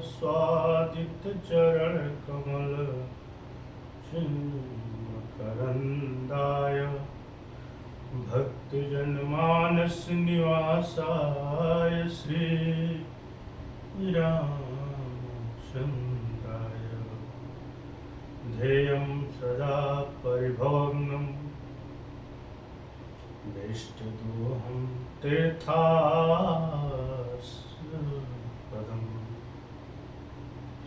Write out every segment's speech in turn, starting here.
स्वादित चरण कमल चिन्मकरन्दाय भक्तजनमानस निवासाय श्री रामचन्द्राय ध्येयं सदा परिभवग्नं वेष्टदोहं तीर्थास्पदम्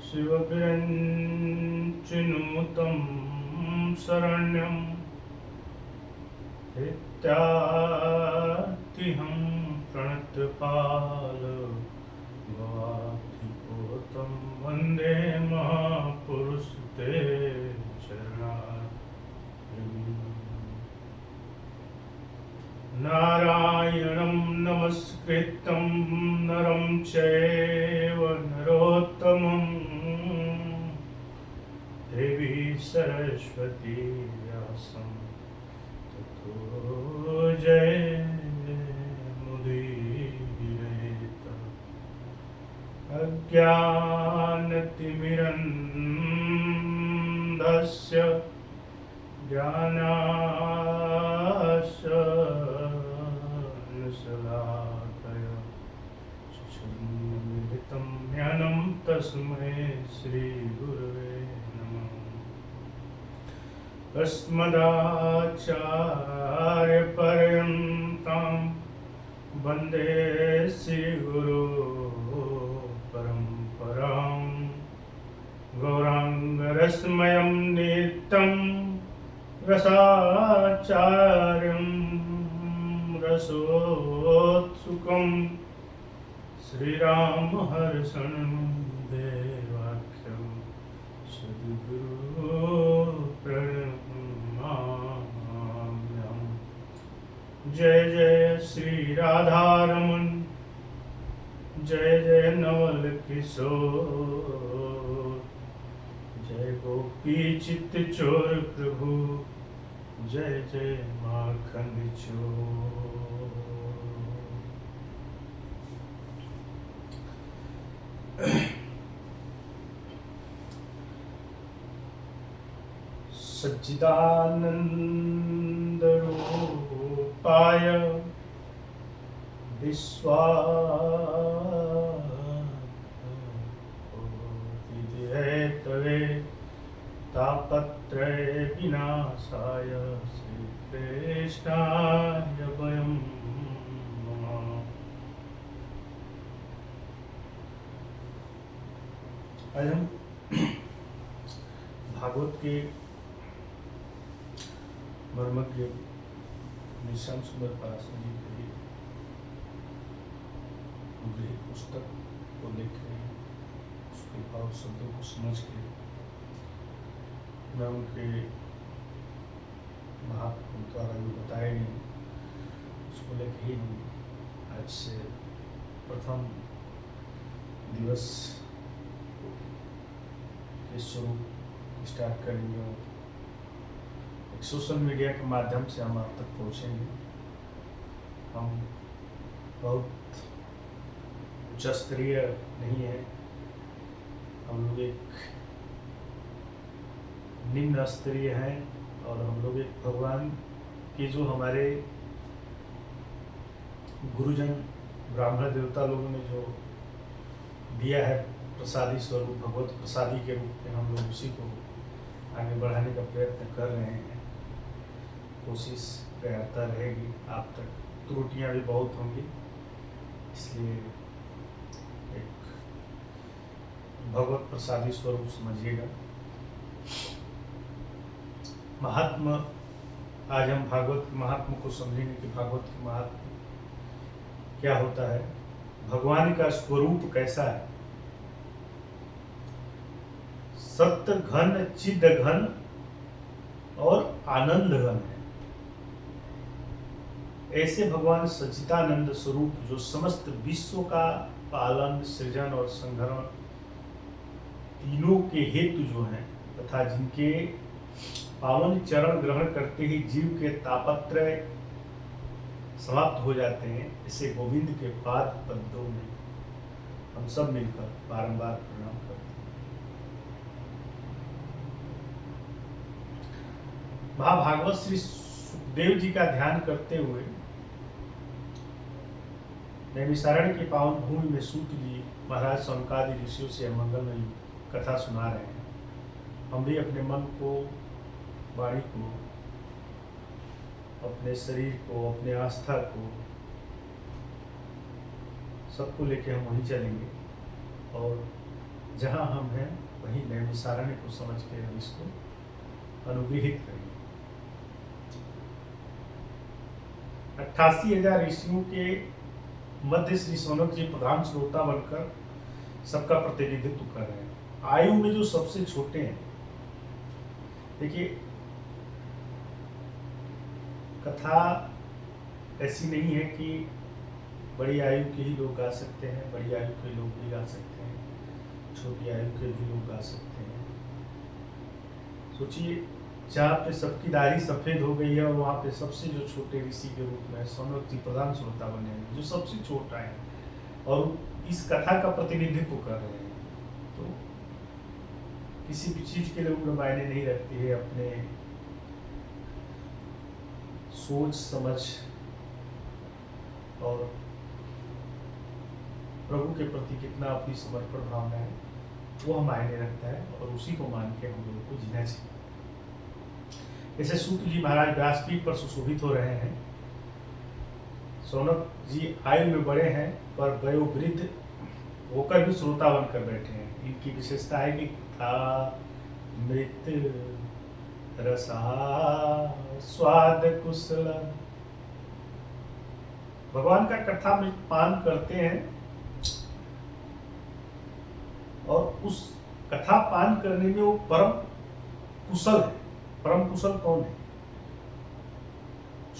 शिवविरञ्चिनुतं शरण्यं नित्यातिहं प्रणतपाल भवाधिपोतं वन्दे महापुरुष ते चरणारविन्दम्। नारायणं नमस्कृतं नरं चैव नरोत्तमं देवी सरस्वती व्यासं ततो जयमुदीरयेत्। अज्ञानतिमिरन्धस्य ज्ञानाशलाकया चक्षुर्मिलितं ज्ञानं तस्मै श्रीगुरवे नमः। अस्मदाचार्यपर्यन्तां वन्दे श्रीगुरो परम्परां। गौराङ्गरसमयं नित्यं रसाचार्यं रसोत्सुकं श्रीरामहर्षं देवाख्यं सद्गुरो प्रणमाम्यहम्। जय जय श्री राधारमण, जय जय नवल किशोर, जय गोपी चित्त चोर प्रभु, जय जय माखन चोर। सच्चिदानंद रूपाय विश्वाधिहेतवे तापत्रय विनाशाय श्रीकृष्णाय वयं नमः। आज हम भागवत के मर्मज्ञ निशान सुंदर पराशर जी की अनुग्रहित पुस्तक को देख रहे हैं, उसके भाव शब्दों को समझ के मैं उनके महात्मा द्वारा जो बताए गए उसको लेके ही हम आज से प्रथम दिवस के स्वरूप स्टार्ट करेंगे। एक सोशल मीडिया के माध्यम से हम आप तक पहुँचेंगे। हम बहुत उच्च स्तरीय नहीं है, हम लोग एक निम्न स्तरीय हैं और हम लोग एक भगवान के जो हमारे गुरुजन ब्राह्मण देवता लोगों ने जो दिया है प्रसादी स्वरूप, भगवत प्रसादी के रूप में हम लोग उसी को आगे बढ़ाने का प्रयत्न कर रहे हैं। कोशिश प्रयासता रहेगी, आप तक त्रुटियां भी बहुत होंगी, इसलिए एक भगवत प्रसादी स्वरूप समझिएगा। महात्मा, आज हम भागवत के महात्मा को समझेंगे कि भागवत के महात्मा क्या होता है, भगवान का स्वरूप कैसा है। सत्य घन, चिद घन और आनंद घन है। ऐसे भगवान सच्चिदानंद स्वरूप जो समस्त विश्व का पालन, सृजन और संहरण तीनों के हेतु जो हैं तथा जिनके पावन चरण ग्रहण करते ही जीव के तापत्रय समाप्त हो जाते हैं, इसे गोविंद के पाद पद्मों में हम सब मिलकर बारंबार प्रणाम करते हैं। महाभागवत श्री सुखदेव जी का ध्यान करते हुए नैमिषारण्य की पावन भूमि में सूत जी महाराज सौनकादि ऋषियों से मंगलमयी कथा सुना रहे हैं। हम भी अपने मन को, वाणी को, अपने शरीर को, अपने आस्था को, सबको लेके हम वहीं चलेंगे और जहाँ हम हैं वहीं नैमिषारण्य को समझ के हम इसको अनुग्रहित करेंगे। 88,000 ऋषियों के मध्य श्री सौनक जी प्रधान श्रोता बनकर सबका प्रतिनिधित्व कर रहे हैं। आयु में जो सबसे छोटे हैं, देखिए कथा ऐसी नहीं है कि बड़ी आयु के ही लोग गा सकते हैं, बड़ी आयु के लोग भी गा सकते हैं, छोटी आयु के भी लोग गा सकते हैं। सोचिए, जहाँ पे सबकी दाढ़ी सफ़ेद हो गई है और वहाँ पे सबसे जो छोटे ऋषि के रूप में सौनक जी प्रधान श्रोता बने हैं, जो सबसे छोटा है और इस कथा का प्रतिनिधित्व कर रहे हैं। तो किसी भी चीज़ के लिए उम्र मायने नहीं रखती है। अपने सोच समझ और प्रभु के प्रति कितना अपनी समर्पण भावना है वो मायने रखता है और उसी को मान के हम लोगों को जीना चाहिए। जैसे सूत जी महाराज व्यासपीठ पर सुशोभित हो रहे हैं। सौनक जी आयु में बड़े हैं पर वयोवृद्ध होकर भी श्रोता बनकर बैठे हैं। इनकी विशेषता है कि कथा मृत रसा स्वाद कुशल, भगवान का कथा में पान करते हैं और उस कथा पान करने में वो परम कुशल है। परम कुशल कौन है?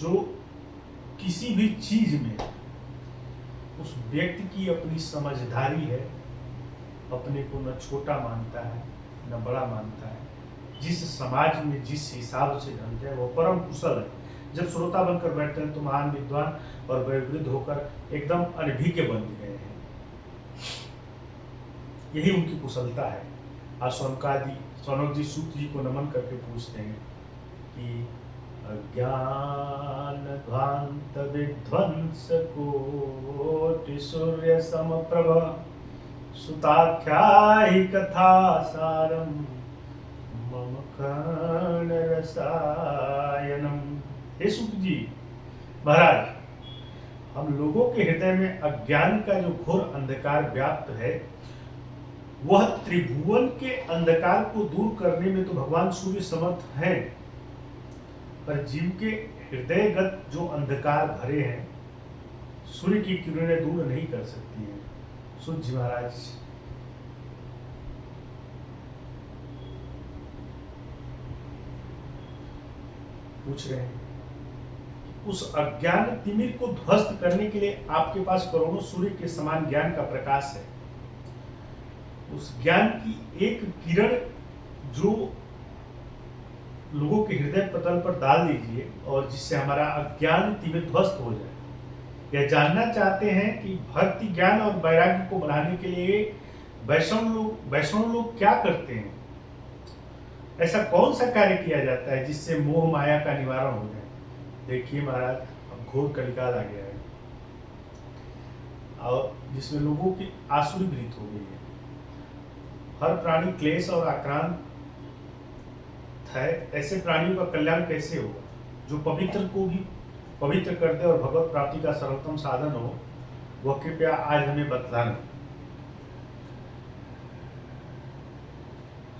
जो किसी भी चीज में उस व्यक्ति की अपनी समझदारी है, अपने को न छोटा मानता है न बड़ा मानता है, जिस समाज में जिस हिसाब से ढल जाए वो परम कुशल है। जब श्रोता बनकर बैठते हैं तो महान विद्वान और वयोवृद्ध होकर एकदम अनभिज्ञ बन गए हैं। यही उनकी कुशलता है। आज सौनक जी सूत जी को नमन करके पूछते हैं कि अज्ञान ध्वांत विध्वंस कोटि सूर्य समप्रभ सुताख्याहि कथा सारम मम कर्ण रसायनम। हे सूत जी महाराज, हम लोगों के हृदय में अज्ञान का जो घोर अंधकार व्याप्त है, वह त्रिभुवन के अंधकार को दूर करने में तो भगवान सूर्य समर्थ हैं, पर जीव के हृदयगत जो अंधकार भरे हैं सूर्य की किरणें दूर नहीं कर सकती हैं। सूत जी महाराज पूछ रहे हैं, उस अज्ञान तिमिर को ध्वस्त करने के लिए आपके पास करोड़ों सूर्य के समान ज्ञान का प्रकाश है। उस ज्ञान की एक किरण जो लोगों के हृदय पटल पर डाल दीजिए और जिससे हमारा अज्ञान तिमिर ध्वस्त हो जाए। यह जानना चाहते हैं कि भक्ति ज्ञान और वैराग्य को बढ़ाने के लिए वैष्णव लोग क्या करते हैं? ऐसा कौन सा कार्य किया जाता है जिससे मोह माया का निवारण हो जाए? देखिए महाराज, अब घोर कलिकाल आ गया है और जिसमें लोगों की आसुरी वृत्ति हो गई है। हर प्राणी क्लेश और आक्रांत है। ऐसे प्राणियों का कल्याण कैसे होगा? जो पवित्र को भी पवित्र कर दे और भगवत प्राप्ति का सर्वोत्तम साधन हो, वह कृपया आज हमें बतलाना।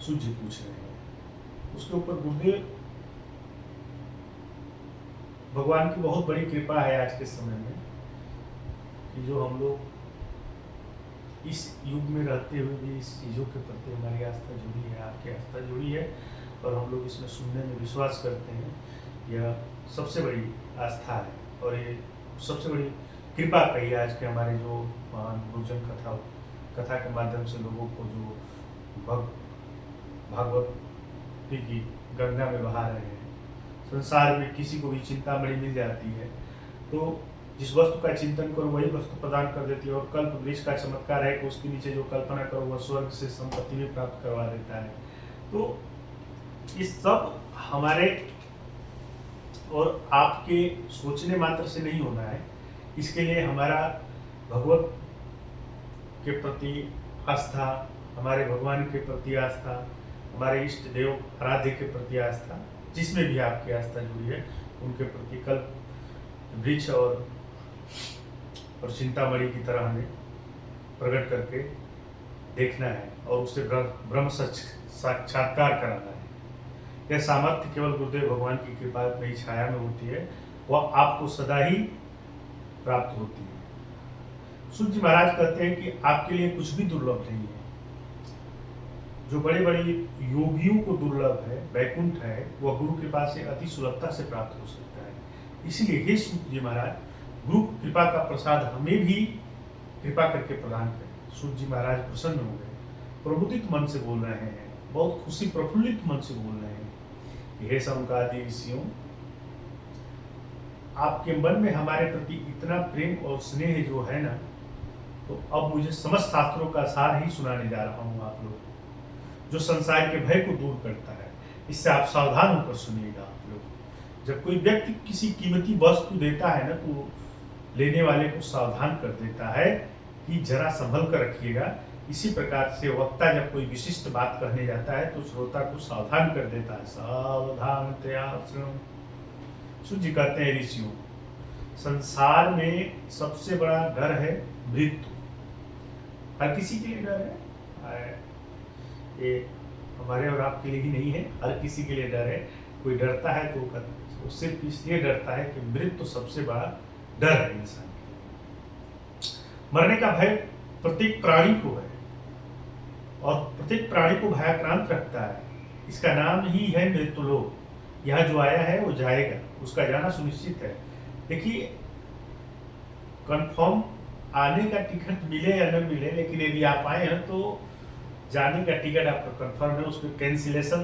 सूत जी पूछ रहे हैं। उसके ऊपर गुरुदेव भगवान की बहुत बड़ी कृपा है आज के समय में कि जो हम लोग इस युग में रहते हुए भी इस चीज़ों के प्रति हमारी आस्था जुड़ी है, आपकी आस्था जुड़ी है और हम लोग इसमें सुनने में विश्वास करते हैं। यह सबसे बड़ी आस्था है और ये सबसे बड़ी कृपा कही आज के हमारे जो महान गुरुजन कथा के माध्यम से लोगों को जो भागवत की गंगा में बहा रहे हैं। संसार में किसी को भी चिंतामणि मिल जाती है तो जिस वस्तु का चिंतन करो वही वस्तु प्रदान कर देती है, और कल्प वृक्ष का चमत्कार है कि उसके नीचे जो कल्पना करो वह स्वर्ग से संपत्ति भी प्राप्त करवा देता है। तो इस सब हमारे और आपके सोचने मात्र से नहीं होना है, इसके लिए हमारा भगवत के प्रति आस्था, हमारे भगवान के प्रति आस्था, हमारे इष्ट देव आराध्य के प्रति आस्था, जिसमें भी आपकी आस्था जुड़ी है उनके प्रति कल्प वृक्ष और चिंतामणि की तरह हमें प्रकट करके देखना है और उससे ब्रह्म साक्षात्कार कराना है। यह सामर्थ्य केवल गुरुदेव भगवान की कृपा की छाया में होती है, वह आपको सदा ही प्राप्त होती है। सूत जी महाराज कहते हैं कि आपके लिए कुछ भी दुर्लभ नहीं है। जो बड़े बड़े योगियों को दुर्लभ है, वैकुंठ है, वह गुरु कृपा से अति सुलभता से प्राप्त हो सकता है। इसलिए हे सूत जी महाराज, गुरु कृपा का प्रसाद हमें भी कृपा करके प्रदान करें। सूत जी महाराज प्रसन्न हो गए, प्रमुदित मन से बोल रहे हैं, बहुत खुशी प्रफुल्लित मन से बोल रहे हैं। हे सनकादि ऋषियों, आपके मन में हमारे प्रति इतना प्रेम और स्नेह जो है ना, तो अब मुझे समस्त शास्त्रों का सार ही सुनाने जा रहा हूँ आप लोग, जो संसार के भय को दूर करता है। इससे आप सावधान होकर सुनिएगा। आप लोग, जब कोई व्यक्ति किसी कीमती वस्तु देता है ना, तो लेने वाले को सावधान कर देता है कि जरा संभल कर रखिएगा। इसी प्रकार से वक्ता जब कोई विशिष्ट बात कहने जाता है तो श्रोता को सावधान कर देता है। सावधानतया शृणु। सूत जी कहते हैं ऋषियों, संसार में सबसे बड़ा डर है मृत्यु। हर किसी के लिए डर है, ये हमारे और आपके लिए ही नहीं है, हर किसी के लिए डर है। कोई डरता है तो वो सिर्फ इसलिए डरता है कि मृत्यु सबसे बड़ा डर है इंसान के लिए। मरने का भय प्रत्येक प्राणी को है और प्रत्येक प्राणी को भयाक्रांत रखता है। इसका नाम ही है मृत्युलोक। यहाँ जो आया है वो जाएगा, उसका जाना सुनिश्चित है। देखिए, कंफर्म आने का टिकट मिले या न मिले, लेकिन यदि आप आए हैं तो जाने का टिकट आपका कंफर्म है, उसमें कैंसिलेशन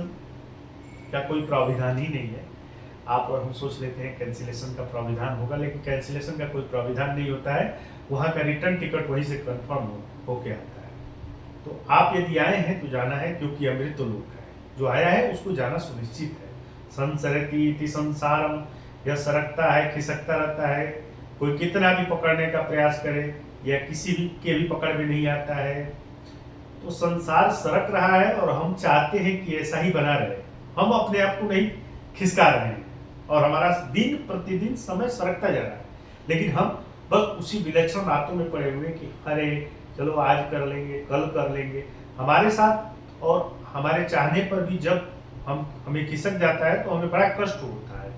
का कोई प्राविधान ही नहीं है। आप और हम सोच लेते हैं कैंसिलेशन का प्राविधान होगा, लेकिन कैंसिलेशन का कोई प्राविधान नहीं होता है। वहाँ का रिटर्न टिकट वहीं से कंफर्म होके आता है। तो आप यदि आए हैं तो जाना है, क्योंकि अमृत लोक है। जो आया है उसको जाना सुनिश्चित है। संसरति इति संसारम, यह सरकता है, खिसकता रहता है। कोई कितना भी पकड़ने का प्रयास करे, यह किसी भी के भी पकड़ में नहीं आता है। तो संसार सरक रहा है और हम चाहते हैं कि ऐसा ही बना रहे। हम अपने आप को नहीं खिसका रहे हैं और हमारा दिन प्रतिदिन समय सरकता जा रहा है, लेकिन हम बस उसी विलक्षण बातों में पड़े हुए कि अरे चलो आज कर लेंगे, कल कर लेंगे। हमारे साथ और हमारे चाहने पर भी जब हमें खिसक जाता है तो हमें बड़ा कष्ट होता है।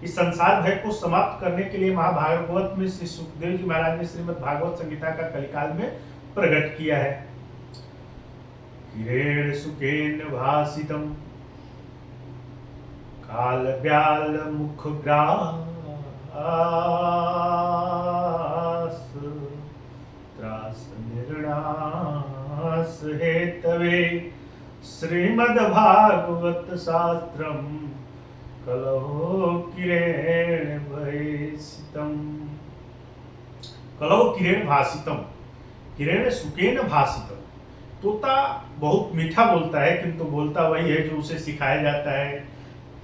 इस संसार भय को समाप्त करने के लिए महाभागवत में श्री सुखदेव जी महाराज ने श्रीमद् भागवत संहिता का कलिकाल में प्रकट किया है। किरेण सुकेन भासितम काल व्याल मुख ग्रास त्रास निर्णास हेतवे श्रीमद् भागवत शास्त्रम कलहो किरेण भासितम। कलहो किरेण भासितम, किरेण सुकेन भासितम। तोता बहुत मीठा बोलता है, किंतु बोलता वही है जो उसे सिखाया जाता है।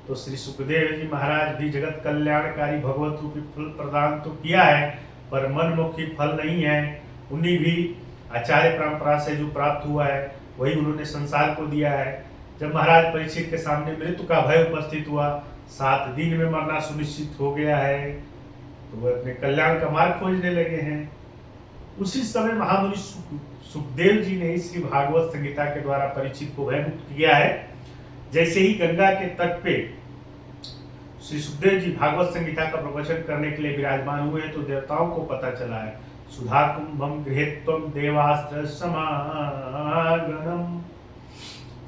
तो श्री सुखदेव जी महाराज भी जगत कल्याणकारी भगवत रूपी फल प्रदान तो किया है, पर मनमुखी फल नहीं है। उन्हीं भी आचार्य परंपरा से जो प्राप्त हुआ है वही उन्होंने संसार को दिया है। जब महाराज परीक्षित के सामने मृत्यु का भय उपस्थित हुआ, 7 दिन में मरना सुनिश्चित हो गया है, तो वह अपने कल्याण का मार्ग खोजने लगे हैं। उसी समय महामुनि सुखदेव जी ने श्री भागवत संहिता के द्वारा परीक्षित को भय मुक्त किया है। जैसे ही गंगा के तट पे श्री सुखदेव जी भागवत संहिता का प्रवचन करने के लिए विराजमान हुए तो देवताओं को पता चला है। सुधा कुंभम गृहेत्वम देवास्त्र समागमनम।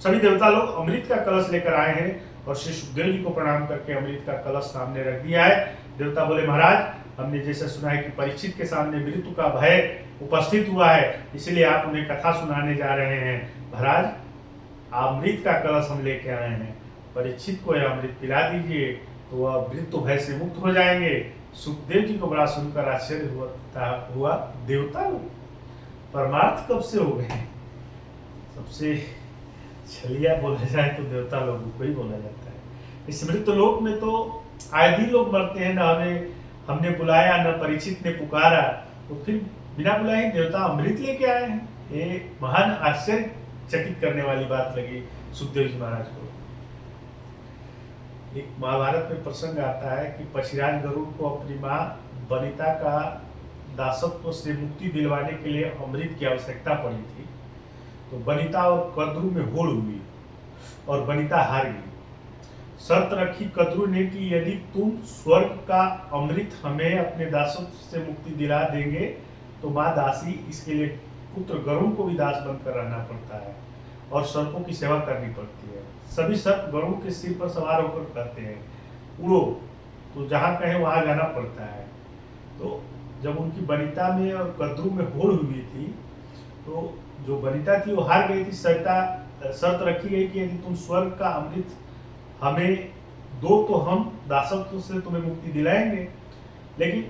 सभी देवता लोग अमृत का कलश लेकर आए हैं और श्री सुखदेव जी को प्रणाम करके अमृत का कलश सामने रख दिया है। देवता बोले, महाराज हमने जैसा सुना है कि परीक्षित के सामने मृत्यु का भय उपस्थित हुआ है, इसलिए आप उन्हें कथा सुनाने जा रहे हैं। महाराज अमृत का कलश हम लेके आए हैं, परीक्षित को यह अमृत पिला दीजिए तो वह मृत्यु भय से मुक्त हो जाएंगे। सुखदेव जी को बड़ा सुनकर आश्चर्य हुआ देवता लोग परमार्थ कब से हो गए। सबसे छलिया बोला जाए तो देवता लोगों को ही बोला जाता है। स्मृत लोक में तो आए दिन लोग मरते हैं, ना हमें हमने बुलाया न परीक्षित ने पुकारा, तो फिर बिना बुलाए देवता अमृत लेके आए हैं। ये महान आश्चर्यचकित करने वाली बात लगी सुखदेव जी महाराज को। एक महाभारत में प्रसंग आता है कि पक्षीराज गरुड़ को अपनी माँ वनिता का दासत्व से मुक्ति दिलवाने के लिए अमृत की आवश्यकता पड़ी थी। तो वनिता और कद्रु में होड़ हुई और वनिता हार गई। शर्त रखी कद्रु ने कि यदि तुम स्वर्ग का अमृत हमें अपने दासत्व से मुक्ति दिला देंगे तो माँ दासी, इसके लिए पुत्र गरुड़ को भी दास बनकर रहना पड़ता है और सर्पों की सेवा करनी पड़ती है। सभी सर्प गरुड़ के सिर पर सवार होकर कहते हैं उड़ो, तो जहाँ कहे वहाँ जाना पड़ता है। तो जब उनकी वनिता में और कद्रु में होड़ हुई थी तो जो वनिता थी वो हार गई थी। शर्त रखी गई कि यदि तुम स्वर्ग का अमृत हमें दो तो हम दासत्व से तुम्हें मुक्ति दिलाएंगे, लेकिन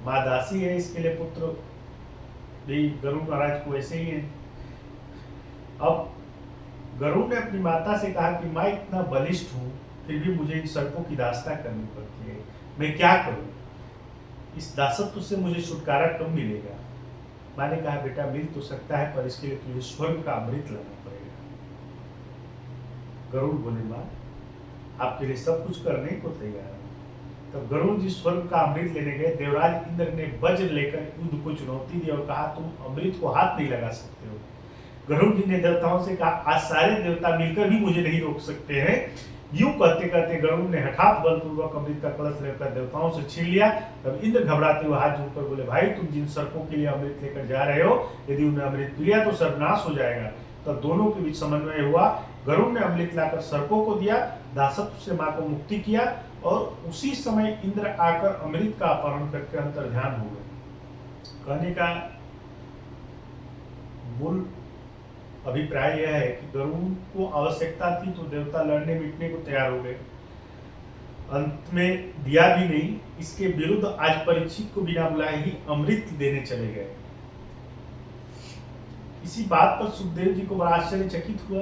माँ दासी है, इसके लिए पुत्र भी गरुड़ महाराज को ऐसे ही है। अब गरुड़ ने अपनी माता से कहा कि मैं इतना बलिष्ठ हूँ फिर भी मुझे इन सर्पों की दास्ता करनी पड़ती है, मैं क्या करूँ, इस दासत्व से मुझे छुटकारा कब मिलेगा। माँ ने कहा बेटा मिल तो सकता है पर इसके लिए तुझे स्वर्ग का अमृत लाना पड़ेगा। गरुड़ बोले माँ आपके लिए सब कुछ करने को तैयार है। तब गरुड़ जी स्वर्ग का अमृत लेने गए। देवराज इंद्र ने वज्र लेकर युद्ध को चुनौती दी और कहा तुम अमृत को हाथ नहीं लगा सकते हो। गरुड़ जी ने देवताओं से कहा आज सारे देवता मिलकर भी मुझे नहीं रोक सकते हैं। यूं कहते कहते गरुड़ ने हठात बलपूर्वक अमृत का कलश लेकर देवताओं से छीन लिया। तब इंद्र घबराते हुए हाथ जोड़कर बोले भाई तुम जिन सर्पों के लिए अमृत लेकर जा रहे हो यदि उन्हें अमृत पी लिया तो सर्वनाश हो जाएगा। तब दोनों के बीच समन्वय हुआ। गरुड़ ने अमृत लाकर सर्पों को दिया, दासत्व से माँ को मुक्ति किया और उसी समय इंद्र आकर अमृत का अपहरण करके अंतर ध्यान हो गए। कहने का मूल अभिप्राय यह है कि गरुड़ को आवश्यकता थी तो देवता लड़ने मिटने को तैयार हो गए, अंत में दिया भी नहीं। इसके विरुद्ध आज परीक्षित को बिना बुलाए ही अमृत देने चले गए। इसी बात पर सुखदेव जी को बड़ा आश्चर्यचकित हुआ।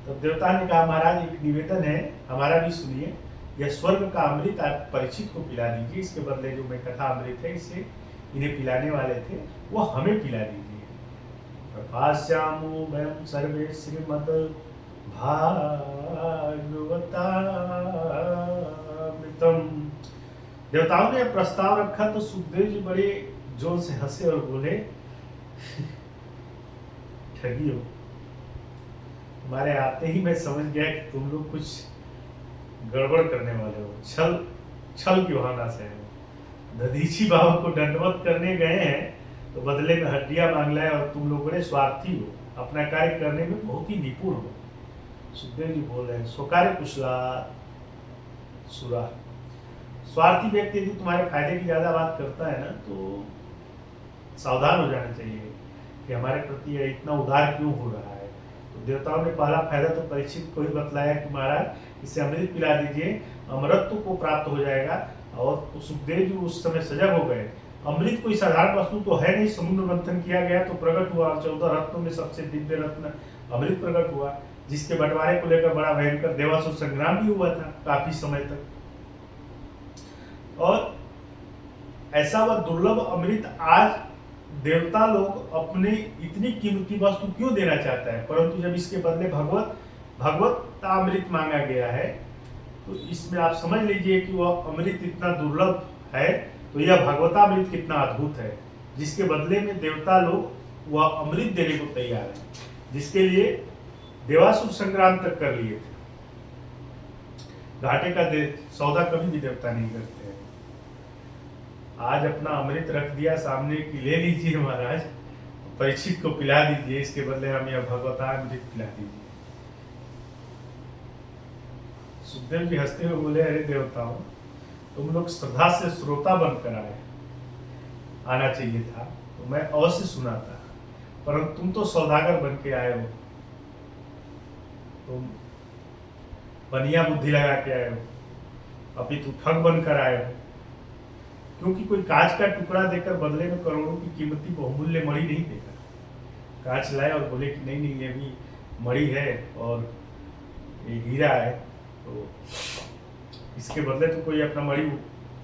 तब देवता ने कहा महाराज एक निवेदन है, हमारा भी सुनिए। यह स्वर्ग का अमृत आप परीक्षित को पिला दीजिए, इसके बदले जो मैं कथा अमृत है इसे इन्हें पिलाने वाले थे वो हमें पिला दीजिए। प्रभास्यामो वयं सर्वे श्रीमद् भागवतामृतम्। देवताओं ने प्रस्ताव रखा तो सुखदेव जी बड़े जोर से हंसे और बोले ठगी हो, तुम्हारे आते ही मैं समझ गया कि तुम लोग कुछ गड़बड़ करने वाले हो, छल की बहाना से हो। दधीची बाबा को दंडवत करने गए हैं तो बदले में हड्डियां मांग लाए और तुम लोग बड़े स्वार्थी हो, अपना कार्य करने में बहुत ही निपुण हो। सुखदेव जी बोल रहे हैं स्वकार्य कुशला सुरा। स्वार्थी व्यक्ति यदि तुम्हारे फायदे की ज्यादा बात करता है ना तो सावधान हो जाना चाहिए कि हमारे प्रति यह इतना उदार क्यों हो रहा है। तो देवताओं ने पहला फायदा तो परीक्षित को ही बतलाया कि महाराज इसे अमृत पिला दीजिए, अमरत्व को प्राप्त हो जाएगा। और सुखदेव जी उस समय सजग हो गए। अमृत कोई साधारण वस्तु तो है नहीं, समुद्र मंथन किया गया तो प्रकट हुआ। 14 रत्नों में सबसे दिव्य रत्न अमृत प्रकट हुआ, जिसके बंटवारे को लेकर बड़ा भयंकर देवासुर संग्राम भी हुआ था काफी समय तक। और ऐसा वह दुर्लभ अमृत आज देवता लोग अपने इतनी कीमती वस्तु क्यों देना चाहता है, परंतु जब इसके बदले भगवत अमृत मांगा गया है तो इसमें आप समझ लीजिए कि वह अमृत इतना दुर्लभ है तो यह भगवतामृत कितना अद्भुत है, जिसके बदले में देवता लोग वह अमृत देने को तैयार है, जिसके लिए देवासुर संग्राम तक कर लिए थे। घाटे का सौदा कभी भी देवता नहीं करते हैं। आज अपना अमृत रख दिया सामने कि ले लीजिए महाराज, परीक्षित को पिला दीजिए, इसके बदले हमें यह भगवतामृत पिला दीजिए। सुखदेव जी हंसते हुए बोले अरे देवताओं, तुम लोग श्रद्धा से श्रोता बनकर आना चाहिए था तो मैं अवश्य सुनाता, परंतु तुम तो सौदागर बन के आए हो, तुम बनिया बुद्धि लगा के आए हो, अपितु ठग बनकर आए हो। क्योंकि कोई कांच का टुकड़ा देकर बदले में करोड़ों की कीमती बहुमूल्य मणि नहीं देगा। कांच लाए और बोले कि नहीं नहीं, ये भी मणि है और ये हीरा है, तो इसके बदले तो कोई अपना मणि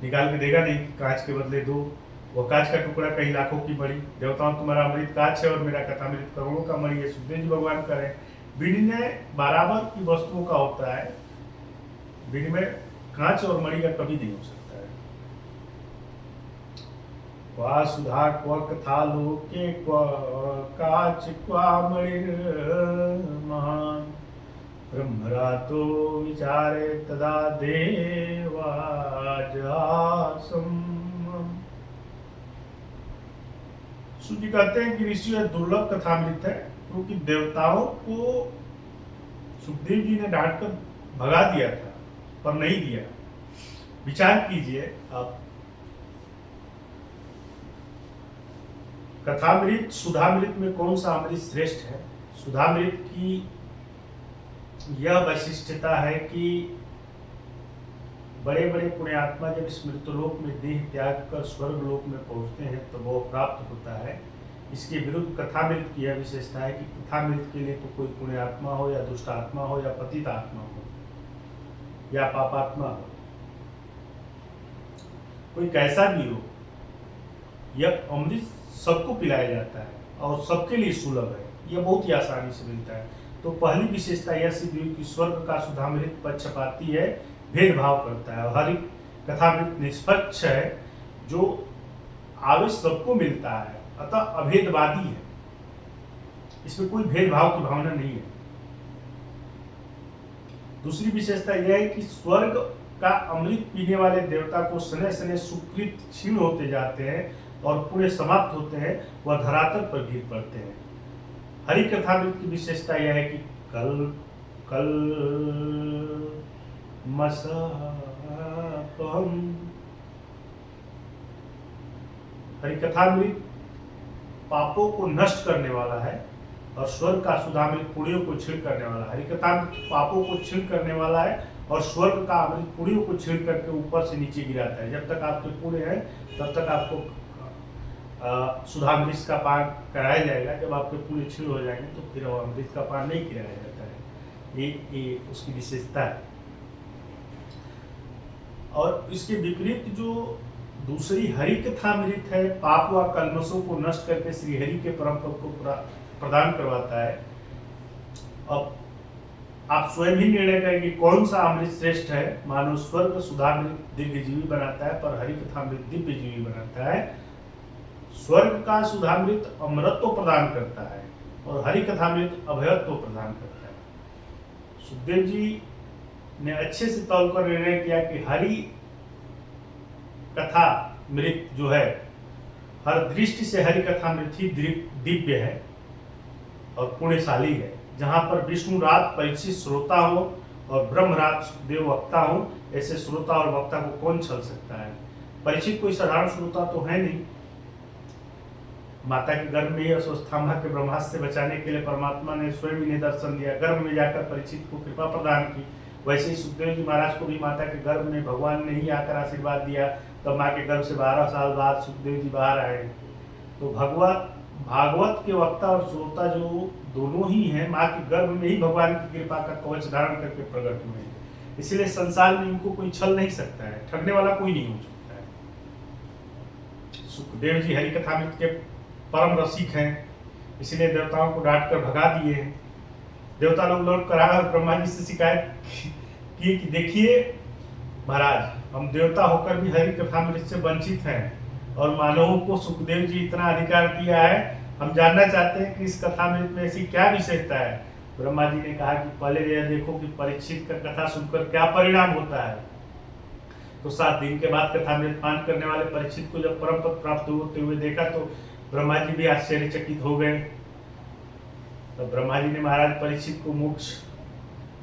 निकाल के देगा नहीं कि कांच के बदले दो। वह कांच का टुकड़ा कई लाखों की मणि, देवताओं तुम्हारा अमृत कांच है और मेरा कथामृत करोड़ों का मणि है। सुखदेव जी भगवान कह रहे हैं विनिमय बराबर की वस्तुओं का होता है, विनिमय कांच और मणि का कभी नहीं हो सकता है। क्वा सुधा क्व कथा लोके क्व काच क्वा मणिर्महान् ब्रह्मरातो विचारे तदा देवाजासम्। सूजी कहते हैं कि ऋषि यह दुर्लभ कथामृत है, क्योंकि देवताओं को सुखदेव जी ने डांट कर भगा दिया था पर नहीं दिया। विचार कीजिए आप, कथामृत सुधामृत में कौन सा अमृत श्रेष्ठ है? सुधामृत की यह वैशिष्टता है कि बड़े बड़े पुण्यात्मा जब इस मृत्युलोक में देह त्याग कर स्वर्ग लोक में पहुंचते हैं तो वो प्राप्त होता है। इसके विरुद्ध कथामृत की यह विशेषता है कि कथामृत के लिए तो कोई पुण्यात्मा हो या दुष्ट आत्मा हो या पतित आत्मा हो या पापात्मा हो, कोई कैसा भी हो, यह अमृत सबको पिलाया जाता है और सबके लिए सुलभ है। यह बहुत ही आसानी से मिलता है। तो पहली विशेषता यह सिद्ध हुई कि स्वर्ग का सुधामृत पक्षपाती है, भेदभाव करता है, और हर एक कथामृत निष्पक्ष है, जो आवेश सबको मिलता है, अतः अभेदवादी है, इसमें कोई भेदभाव की भावना नहीं है। दूसरी विशेषता यह है कि स्वर्ग का अमृत पीने वाले देवता को सने सने सुकृत क्षीण होते जाते हैं और पुण्य समाप्त होते हैं, वह धरातल पर गिर पड़ते हैं। हरि कथामृत की विशेषता यह है कि कल कल मसपम, हरिकथामृत पापों को नष्ट करने वाला है और स्वर्ग का सुधामृत पुण्यों को छीण करने वाला है। हरिकथामृत पापों को छीण करने वाला है और स्वर्ग का अमृत पुण्यों को छीण करके ऊपर से नीचे गिराता है। जब तक आपके पुण्य है तब तक आपको सुधामृत का पान कराया जाएगा। जब आपके पुण्य छीण हो जाएंगे तो फिर अमृत का पान नहीं कराया जाता है। ये उसकी विशेषता है। और इसके विपरीत जो दूसरी हरि कथामृत है, पाप व कल्मशों को नष्ट करके श्री हरि के परम पद को प्रदान करवाता है। अब आप स्वयं ही निर्णय करें कि कौन सा अमृत श्रेष्ठ है। मानो स्वर्ग सुधामृत दिव्य जीवी बनाता है, पर हरि कथामृत दिव्य जीवी बनाता है। स्वर्ग का सुधामृत अमरत्व प्रदान करता है और हरि कथामृत अभयत्व प्रदान करता है। सुखदेव जी ने अच्छे से तौलकर निर्णय किया कि हरि कथा मृत जो है, हर दृष्टि से हरि कथा मृत ही दिव्य है और पुण्यशाली है। जहाँ पर विष्णु रात परीक्षित श्रोता हो और ब्रह्म रात सुखदेव वक्ता हो, ऐसे श्रोता और वक्ता को कौन छल सकता है। परीक्षित कोई साधारण श्रोता तो है नहीं। माता के गर्भ में ही अस्वस्थामा के ब्रह्मास्त्र से बचाने के लिए परमात्मा ने स्वयं इन्हें दर्शन दिया, गर्भ में जाकर परीक्षित को कृपा प्रदान की। वैसे ही सुखदेव जी महाराज को भी माता के गर्भ में भगवान ने ही आकर आशीर्वाद दिया, तब माँ के गर्भ से 12 साल बाद सुखदेव जी बाहर आए। तो भागवत के वक्ता और श्रोता जो दोनों ही हैं, माँ के गर्भ में ही भगवान की कृपा का कवच धारण करके प्रकट हुए हैं। इसलिए संसार में इनको कोई छल नहीं सकता है, ठगने वाला कोई नहीं हो सकता है। सुखदेव जी हरिकथामृत के परम रसिक हैं, इसलिए देवताओं को डांट कर भगा दिए हैं। देवता लोग लौट कर आए और ब्रह्मा जी से शिकायत की कि देखिए महाराज, हम देवता होकर भी हरि कथामृत से वंचित हैं और मानवों को सुखदेव जी इतना अधिकार दिया है। हम जानना चाहते हैं कि इस कथामृत में ऐसी क्या विशेषता है। ब्रह्मा जी ने कहा कि पहले यह देखो कि परीक्षित का कथा सुनकर क्या परिणाम होता है। तो 7 दिन के बाद कथामृत पान करने वाले परीक्षित को जब परम पद प्राप्त होते हुए देखा तो ब्रह्मा जी भी आश्चर्यचकित हो गए। तो ब्रह्मा जी ने महाराज परीक्षित को मोक्ष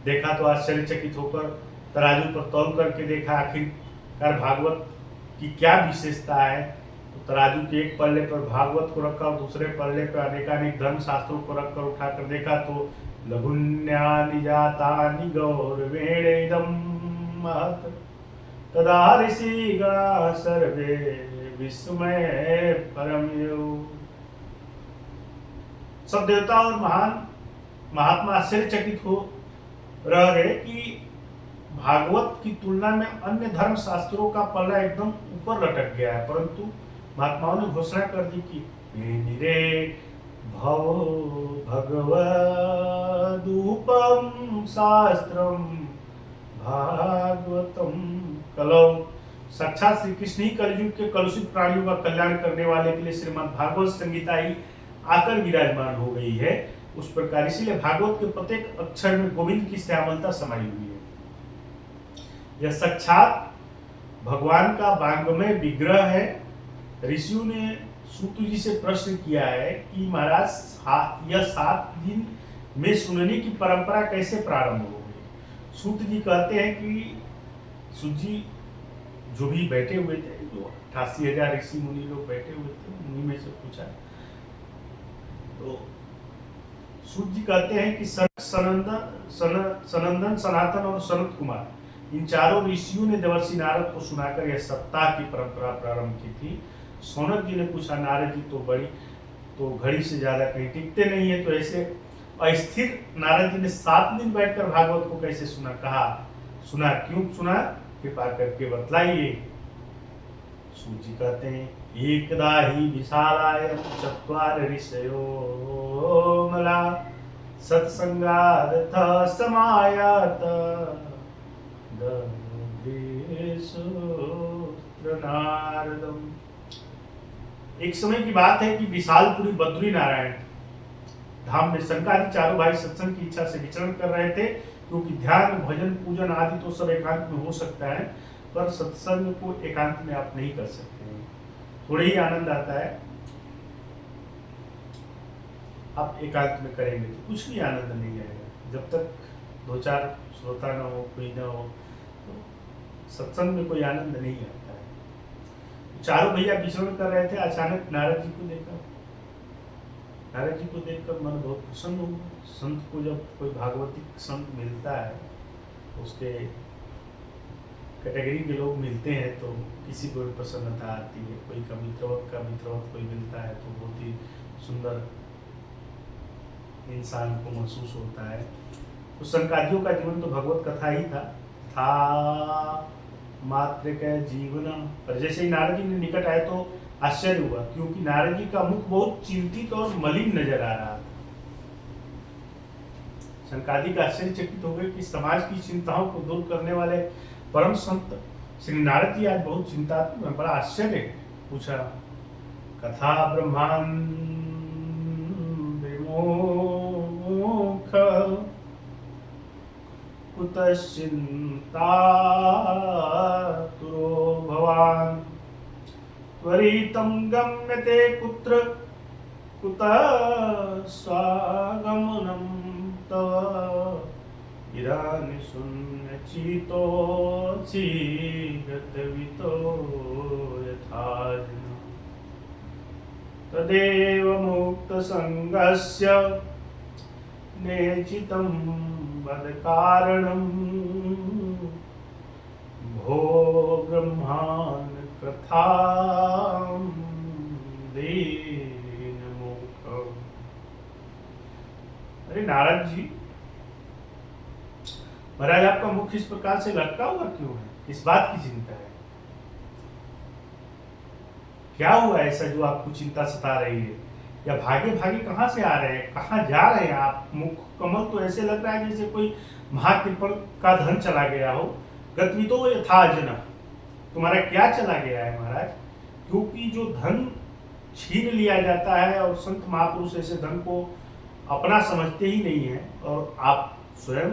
देखा तो आश्चर्यचकित होकर तराजू पर तौल करके देखा आखिरकार भागवत की क्या विशेषता है। तो तराजू के एक पल्ले पर भागवत को रखा और दूसरे पल्ले पर अनेकानेक धर्म शास्त्रों को रखकर उठाकर देखा तो लघुन्यानि जातानि गौरवेण इदं महत् तदा ऋषिगणा सर्वे विस्मय परम यो। सब देवता और महात्मा आश्चर्यचकित हो रह गए कि भागवत की तुलना में अन्य धर्म शास्त्रों का पल्ला एकदम ऊपर लटक गया है। परंतु महात्माओं ने घोषणा कर दी कि निरे भव भगवदूपम शास्त्रम भागवतम कलौ। साक्षात श्री कृष्ण ही कलयुग के कलुषित प्राणियों का कल्याण करने वाले के लिए श्रीमद् भागवत संहिता ही आकर विराजमान हो गई है। उस प्रकार इसीलिए भागवत के प्रत्येक अक्षर में गोविंद की श्यामलता समाई हुई है। यह साक्षात भगवान का वांग्मय विग्रह है। ऋषियों ने सूत जी से प्रश्न किया है कि महाराज यह 7 दिन में सुनने की परंपरा कैसे प्रारंभ हो गई। सूत जी कहते हैं कि सूत जी जो भी बैठे हुए थे, जो 88,000 ऋषि मुनि लोग बैठे हुए थे, उन्हीं में से पूछा। तो सूत जी कहते हैं कि सनंदन, सनातन और सनत कुमार, इन चारों ऋषियों ने देवर्षि नारद को सुनाकर यह सप्ताह की परंपरा प्रारंभ की थी। सौनक जी ने पूछा, नारद जी तो घड़ी से ज्यादा कहीं टिकते नहीं है, तो ऐसे अस्थिर नारद जी ने 7 दिन बैठकर भागवत को कैसे सुना। कहा सुना, क्यों सुना, कृपा करके बतलाइए। सूत जी कहते हैं, एकदा ही विशालाय चत्वार ऋषयो मला सत्संगार्थ समायात नारदम। एक समय की बात है कि विशालपुरी बद्री नारायण धाम में शंकरादि चारों भाई सत्संग की इच्छा से विचरण कर रहे थे, क्योंकि ध्यान भजन पूजन आदि तो सब एकांत में हो सकता है, पर सत्संग को एकांत में आप नहीं कर सकते हैं। थोड़े ही आनंद आता है, आप एकांत में करेंगे तो कुछ भी आनंद नहीं आएगा। जब तक 2-4 श्रोता न हो, कोई न हो, तो सत्संग में कोई आनंद नहीं आता है। चारों भैया विचरण कर रहे थे, अचानक नारद जी को देखकर मन बहुत प्रसन्न हुआ। संत को जब कोई भागवती संत मिलता है, उसके कैटेगरी के लोग मिलते हैं, तो किसी को भी प्रसन्नता आती है। कोई का मित्रवत कोई मिलता है तो बहुत ही सुंदर इंसान को महसूस होता है। तो संकादियों का जीवन तो भगवत कथा ही था मात्र का जीवन। पर जैसे ही नारद जी ने निकट आए तो आश्चर्य हुआ, क्योंकि नारद जी का मुख बहुत चिंतित और मलिन नजर आ रहा था। शंकादिक आश्चर्यचकित हो गए कि समाज की चिंताओं को दूर करने वाले परम संत श्री नारद जी आज बहुत चिंतात्मक हैं। बड़ा आश्चर्य है। पूछा, कथा ब्रह्मांड विमुख कुतश्चिंता तुरो भवान त्वरितं गम्यते कुत्र कुतः स्वागमनं तव इदानीं शून्यचित्तोऽसि गतवितो यथा तदेव मुक्तसङ्गस्य नेचितं वदकारणं भो ब्रह्मान् कथां दीनमुख। अरे नारद जी, महाराज आपका मुख इस प्रकार से लटका हुआ क्यों है? इस बात की चिंता है? क्या हुआ ऐसा जो आपको चिंता सता रही है? या भागे भागे कहाँ से आ रहे हैं, कहाँ जा रहे हैं आप? मुख कमल तो ऐसे लग रहा है जैसे कोई महाकृपण का धन चला गया हो। गतवितो यथा जना, तुम्हारा क्या चला गया है महाराज? क्योंकि जो धन छीन लिया जाता है, और संत महापुरुष ऐसे धन को अपना समझते ही नहीं है, और आप स्वयं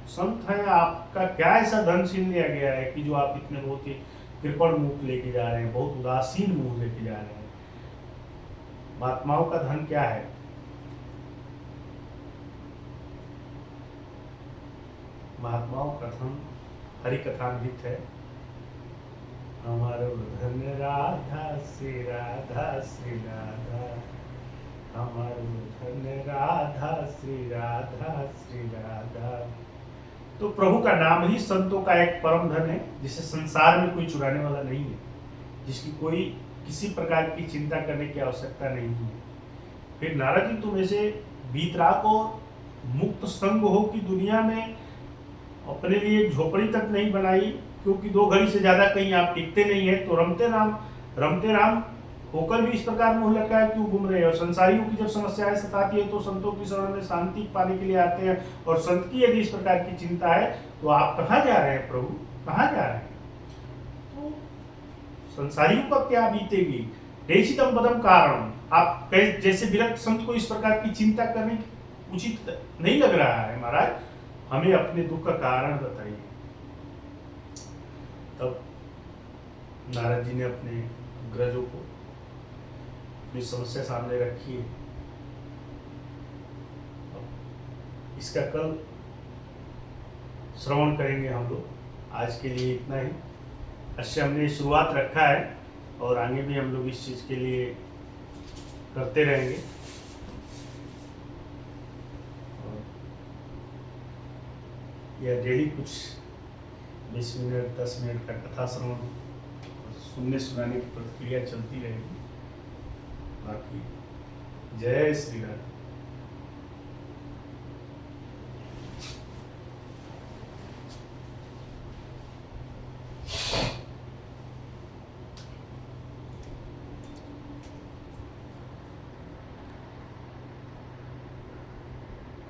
संत हैं, आपका क्या ऐसा धन छीन लिया गया है कि जो आप इतने बहुत ही कृपण मुख लेके जा रहे हैं, बहुत उदासीन मुंह लेके जा रहे हैं? महात्माओं का धन क्या है? महात्माओं का धन हरि कथामृत है। हमारो धन राधा श्री राधा श्री राधा, हमारो धन राधा श्री राधा श्री राधा, तो प्रभु का नाम ही संतों का एक परम धन है, जिसे संसार में कोई चुराने वाला नहीं है, जिसकी कोई किसी प्रकार की चिंता करने की आवश्यकता नहीं है। फिर नारद जी, तुम ऐसे वीतराग और मुक्त संग हो कि दुनिया में अपने लिए झोपड़ी तक नहीं बनाई, क्योंकि 2 घड़ी से ज्यादा कहीं आप टिकते नहीं है, तो रमते राम होकर भी इस प्रकार मुंह लटकाए क्यों घूम रहे हैं। और संसारियों की जब समस्याएं सताती है तो संतों की शरण में शांति पाने के लिए आते हैं, और संत की यदि इस प्रकार की चिंता है तो आप कहाँ जा रहे हैं प्रभु, कहाँ जा रहे हैं। तो संसारियों का क्या बीतेगी, देशितम पदम कारण। आप जैसे विरक्त संत को इस प्रकार की चिंता करने उचित नहीं लग रहा है महाराज, हमें अपने दुख का कारण बताइए। तब नारद जी ने अपने अग्रजों को अपनी समस्या सामने रखी है। इसका कल श्रवण करेंगे हम लोग। आज के लिए इतना ही। अच्छा, हमने शुरुआत रखा है और आगे भी हम लोग इस चीज़ के लिए करते रहेंगे। यह डेली कुछ 20 मिनट 10 मिनट का कथा श्रवण सुनने सुनाने की प्रक्रिया चलती रहेगी। बाकी जय श्री राम।